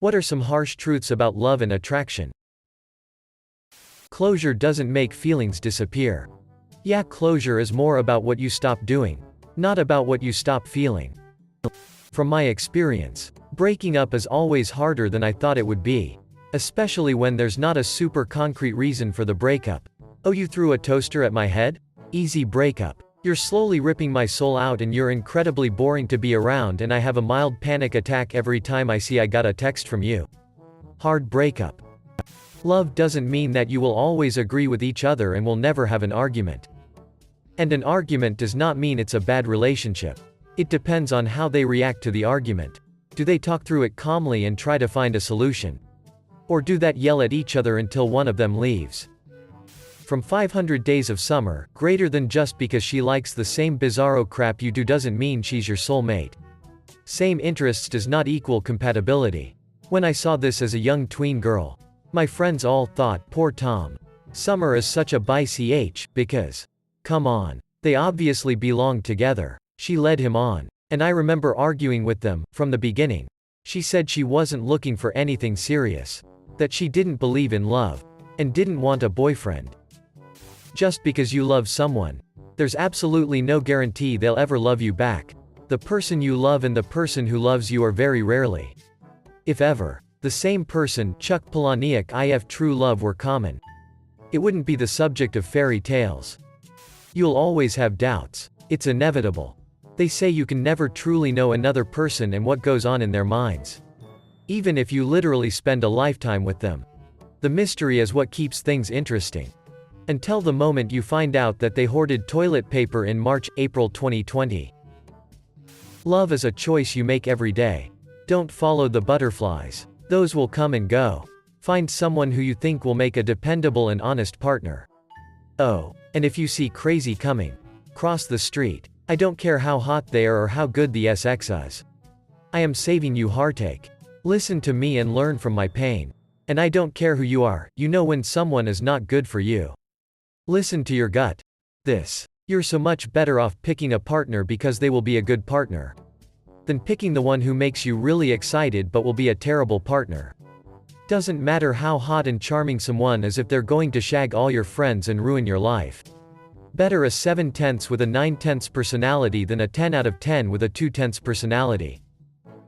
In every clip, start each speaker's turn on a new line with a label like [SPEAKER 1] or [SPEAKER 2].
[SPEAKER 1] What are some harsh truths about love and attraction? Closure doesn't make feelings disappear. Yeah, closure is more about what you stop doing, not about what you stop feeling. From my experience, breaking up is always harder than I thought it would be, especially when there's not a super concrete reason for the breakup. Oh, you threw a toaster at my head? Easy breakup. You're slowly ripping my soul out and you're incredibly boring to be around and I have a mild panic attack every time I see I got a text from you. Hard breakup. Love doesn't mean that you will always agree with each other and will never have an argument. And an argument does not mean it's a bad relationship. It depends on how they react to the argument. Do they talk through it calmly and try to find a solution? Or do that yell at each other until one of them leaves? From 500 Days of Summer, greater than just because she likes the same bizarro crap you do doesn't mean she's your soulmate. Same interests does not equal compatibility. When I saw this as a young tween girl, my friends all thought, poor Tom. Summer is such a bi-ch, because, come on, they obviously belong together. She led him on. And I remember arguing with them, from the beginning. She said she wasn't looking for anything serious. That she didn't believe in love. And didn't want a boyfriend. Just because you love someone, there's absolutely no guarantee they'll ever love you back. The person you love and the person who loves you are very rarely, if ever, the same person. Chuck Palahniuk. If true love were common, it wouldn't be the subject of fairy tales. You'll always have doubts. It's inevitable. They say you can never truly know another person and what goes on in their minds, even if you literally spend a lifetime with them. The mystery is what keeps things interesting. Until the moment you find out that they hoarded toilet paper in April 2020. Love is a choice you make every day. Don't follow the butterflies. Those will come and go. Find someone who you think will make a dependable and honest partner. Oh, and if you see crazy coming, cross the street. I don't care how hot they are or how good the sex is. I am saving you heartache. Listen to me and learn from my pain. And I don't care who you are, you know when someone is not good for you. Listen to your gut. You're so much better off picking a partner because they will be a good partner, than picking the one who makes you really excited but will be a terrible partner. Doesn't matter how hot and charming someone is if they're going to shag all your friends and ruin your life. Better a 7/10 with a 9/10 personality than a 10 out of 10 with a 2/10 personality.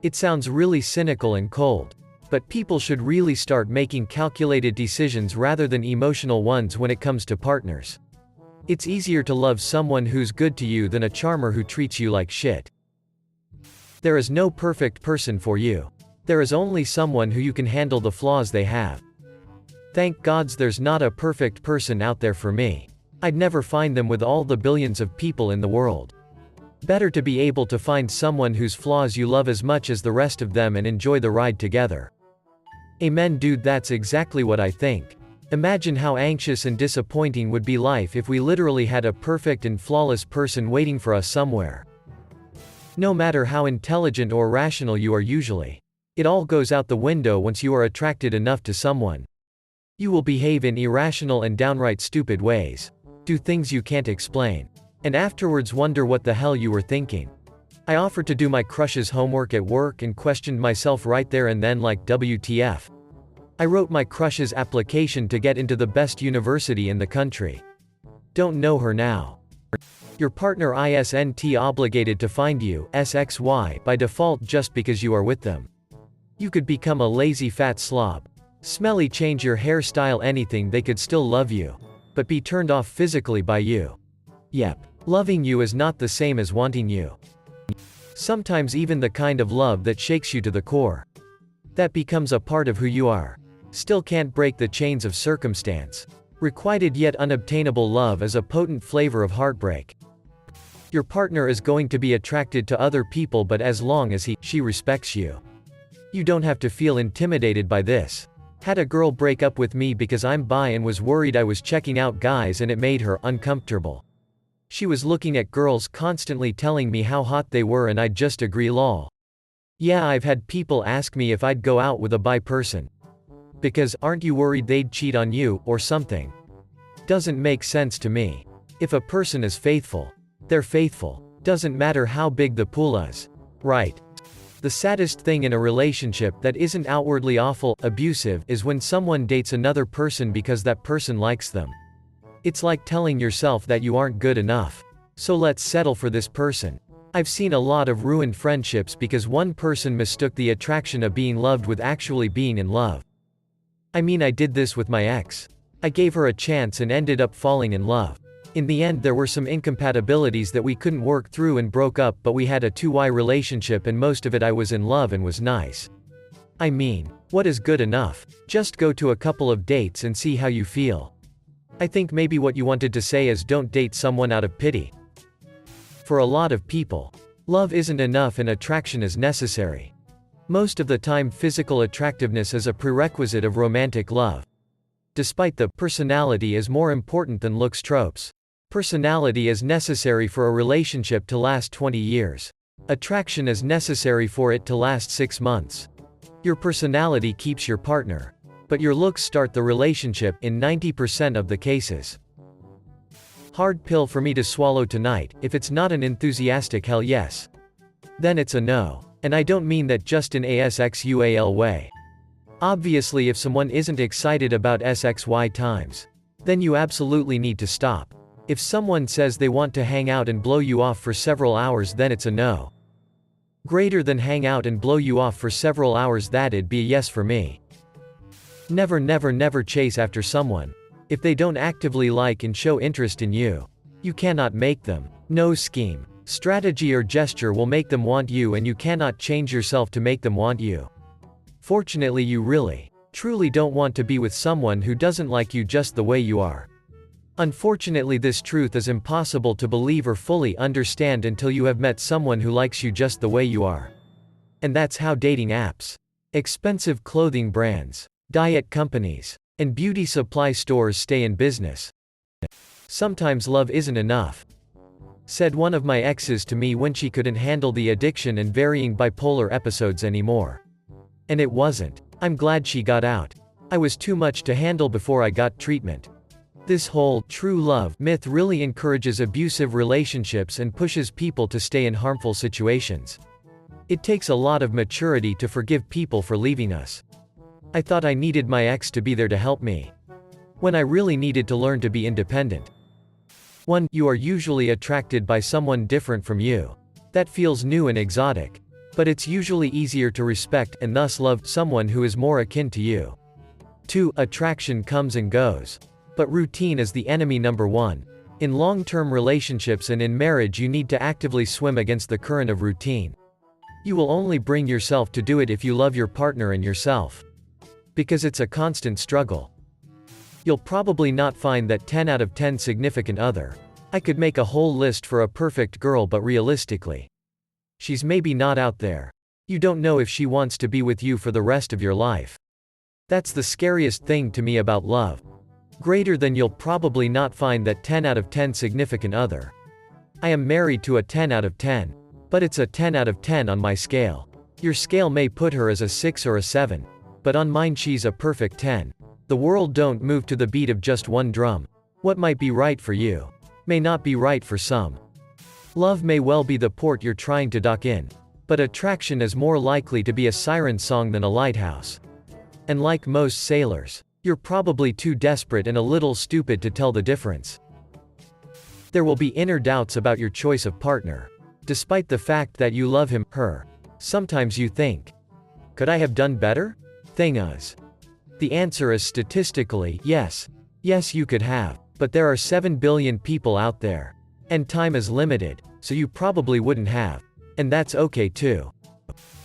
[SPEAKER 1] It sounds really cynical and cold. But people should really start making calculated decisions rather than emotional ones when it comes to partners. It's easier to love someone who's good to you than a charmer who treats you like shit. There is no perfect person for you. There is only someone who you can handle the flaws they have. Thank gods there's not a perfect person out there for me. I'd never find them with all the billions of people in the world. Better to be able to find someone whose flaws you love as much as the rest of them and enjoy the ride together. Amen, dude. That's exactly what I think. Imagine how anxious and disappointing would be life if we literally had a perfect and flawless person waiting for us somewhere. No matter how intelligent or rational you are usually, it all goes out the window once you are attracted enough to someone. You will behave in irrational and downright stupid ways. Do things you can't explain. And afterwards wonder what the hell you were thinking. I offered to do my crush's homework at work and questioned myself right there and then like WTF. I wrote my crush's application to get into the best university in the country. Don't know her now. Your partner isn't obligated to find you SXY by default just because you are with them. You could become a lazy fat slob. Smelly, change your hairstyle, anything, they could still love you. But be turned off physically by you. Yep. Loving you is not the same as wanting you. Sometimes even the kind of love that shakes you to the core. That becomes a part of who you are. Still can't break the chains of circumstance. Requited yet unobtainable love is a potent flavor of heartbreak. Your partner is going to be attracted to other people, but as long as she respects you. You don't have to feel intimidated by this. Had a girl break up with me because I'm bi and was worried I was checking out guys and it made her uncomfortable. She was looking at girls constantly telling me how hot they were and I'd just agree, lol. Yeah, I've had people ask me if I'd go out with a bi person. Because, aren't you worried they'd cheat on you, or something? Doesn't make sense to me. If a person is faithful, they're faithful. Doesn't matter how big the pool is. Right. The saddest thing in a relationship that isn't outwardly awful, abusive, is when someone dates another person because that person likes them. It's like telling yourself that you aren't good enough. So let's settle for this person. I've seen a lot of ruined friendships because one person mistook the attraction of being loved with actually being in love. I mean, I did this with my ex. I gave her a chance and ended up falling in love. In the end, there were some incompatibilities that we couldn't work through and broke up, but we had a 2-way relationship and most of it I was in love and was nice. I mean, what is good enough? Just go to a couple of dates and see how you feel. I think maybe what you wanted to say is don't date someone out of pity. For a lot of people, love isn't enough and attraction is necessary. Most of the time, physical attractiveness is a prerequisite of romantic love. Despite the personality is more important than looks tropes. Personality is necessary for a relationship to last 20 years. Attraction is necessary for it to last 6 months. Your personality keeps your partner, but your looks start the relationship in 90% of the cases. Hard pill for me to swallow tonight. If it's not an enthusiastic hell yes, then it's a no. And I don't mean that just in a sexual way. Obviously, if someone isn't excited about SXY times, then you absolutely need to stop. If someone says they want to hang out and blow you off for several hours, then it's a no. Greater than hang out and blow you off for several hours, that'd be a yes for me. Never, never, never chase after someone. If they don't actively like and show interest in you, you cannot make them. No scheme, strategy or gesture will make them want you, and you cannot change yourself to make them want you. Fortunately, you really, truly don't want to be with someone who doesn't like you just the way you are. Unfortunately, this truth is impossible to believe or fully understand until you have met someone who likes you just the way you are. And that's how dating apps, expensive clothing brands, diet companies, and beauty supply stores stay in business. Sometimes love isn't enough, said one of my exes to me when she couldn't handle the addiction and varying bipolar episodes anymore. And it wasn't. I'm glad she got out. I was too much to handle before I got treatment. This whole true love myth really encourages abusive relationships and pushes people to stay in harmful situations. It takes a lot of maturity to forgive people for leaving us. I thought I needed my ex to be there to help me, when I really needed to learn to be independent. 1. You are usually attracted by someone different from you. That feels new and exotic. But it's usually easier to respect and thus love someone who is more akin to you. 2. Attraction comes and goes. But routine is the enemy number 1. In long-term relationships and in marriage, you need to actively swim against the current of routine. You will only bring yourself to do it if you love your partner and yourself. Because it's a constant struggle. You'll probably not find that 10 out of 10 significant other. I could make a whole list for a perfect girl, but realistically, she's maybe not out there. You don't know if she wants to be with you for the rest of your life. That's the scariest thing to me about love. Greater than you'll probably not find that 10 out of 10 significant other. I am married to a 10 out of 10. But it's a 10 out of 10 on my scale. Your scale may put her as a 6 or a 7. But on mine she's a perfect 10. The world don't move to the beat of just one drum. What might be right for you may not be right for some. Love may well be the port you're trying to dock in. But attraction is more likely to be a siren song than a lighthouse. And like most sailors, you're probably too desperate and a little stupid to tell the difference. There will be inner doubts about your choice of partner. Despite the fact that you love him, her. Sometimes you think, could I have done better? Thing is, the answer is statistically, yes. Yes, you could have. But there are 7 billion people out there. And time is limited, so you probably wouldn't have. And that's okay too.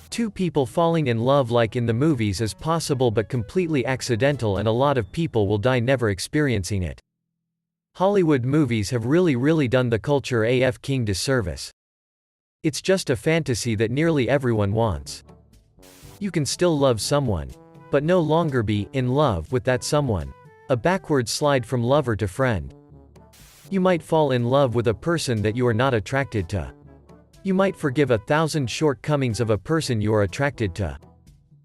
[SPEAKER 1] 2 people falling in love like in the movies is possible but completely accidental, and a lot of people will die never experiencing it. Hollywood movies have really done the culture AF king disservice. It's just a fantasy that nearly everyone wants. You can still love someone, but no longer be in love with that someone. A backward slide from lover to friend. You might fall in love with a person that you are not attracted to. You might forgive 1,000 shortcomings of a person you are attracted to.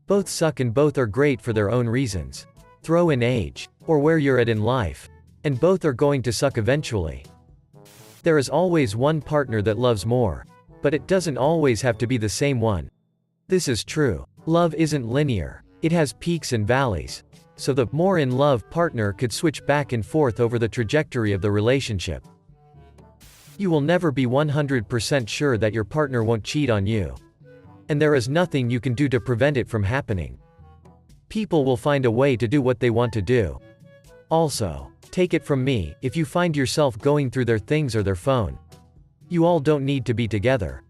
[SPEAKER 1] Both suck and both are great for their own reasons. Throw in age, or where you're at in life, and both are going to suck eventually. There is always one partner that loves more, but it doesn't always have to be the same one. This is true. Love isn't linear. It has peaks and valleys. So the more in love partner could switch back and forth over the trajectory of the relationship. You will never be 100% sure that your partner won't cheat on you. And there is nothing you can do to prevent it from happening. People will find a way to do what they want to do. Also, take it from me, if you find yourself going through their things or their phone, you all don't need to be together.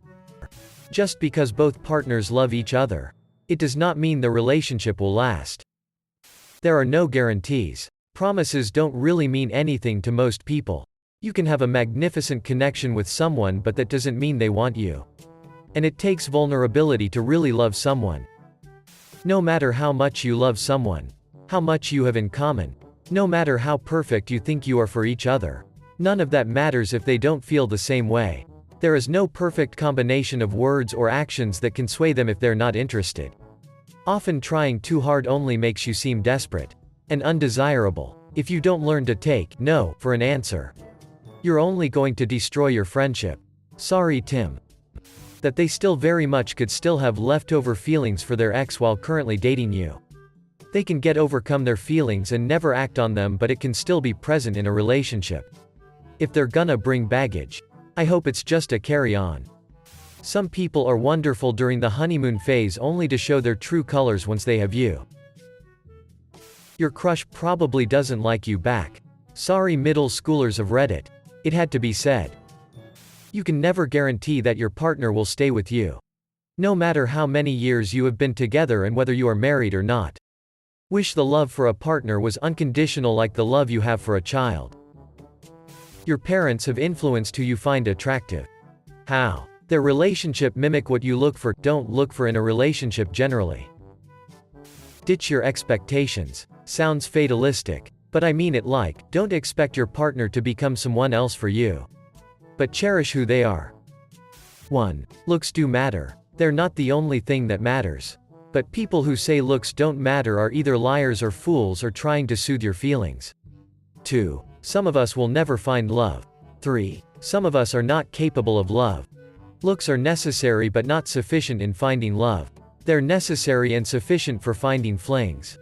[SPEAKER 1] Just because both partners love each other, it does not mean the relationship will last. There are no guarantees. Promises don't really mean anything to most people. You can have a magnificent connection with someone, but that doesn't mean they want you. And it takes vulnerability to really love someone. No matter how much you love someone, how much you have in common, no matter how perfect you think you are for each other, none of that matters if they don't feel the same way. There is no perfect combination of words or actions that can sway them if they're not interested. Often trying too hard only makes you seem desperate and undesirable. If you don't learn to take no for an answer, you're only going to destroy your friendship. Sorry, Tim. That they still very much could still have leftover feelings for their ex while currently dating you. They can overcome their feelings and never act on them, but it can still be present in a relationship. If they're gonna bring baggage, I hope it's just a carry-on. Some people are wonderful during the honeymoon phase only to show their true colors once they have you. Your crush probably doesn't like you back. Sorry, middle schoolers of Reddit. It had to be said. You can never guarantee that your partner will stay with you. No matter how many years you have been together and whether you are married or not. Wish the love for a partner was unconditional like the love you have for a child. Your parents have influenced who you find attractive. How? Their relationship mimic what you look for, don't look for in a relationship generally. Ditch your expectations. Sounds fatalistic. But I mean it like, don't expect your partner to become someone else for you. But cherish who they are. 1. Looks do matter. They're not the only thing that matters. But people who say looks don't matter are either liars or fools or trying to soothe your feelings. 2. Some of us will never find love. 3. Some of us are not capable of love. Looks are necessary but not sufficient in finding love. They're necessary and sufficient for finding flings.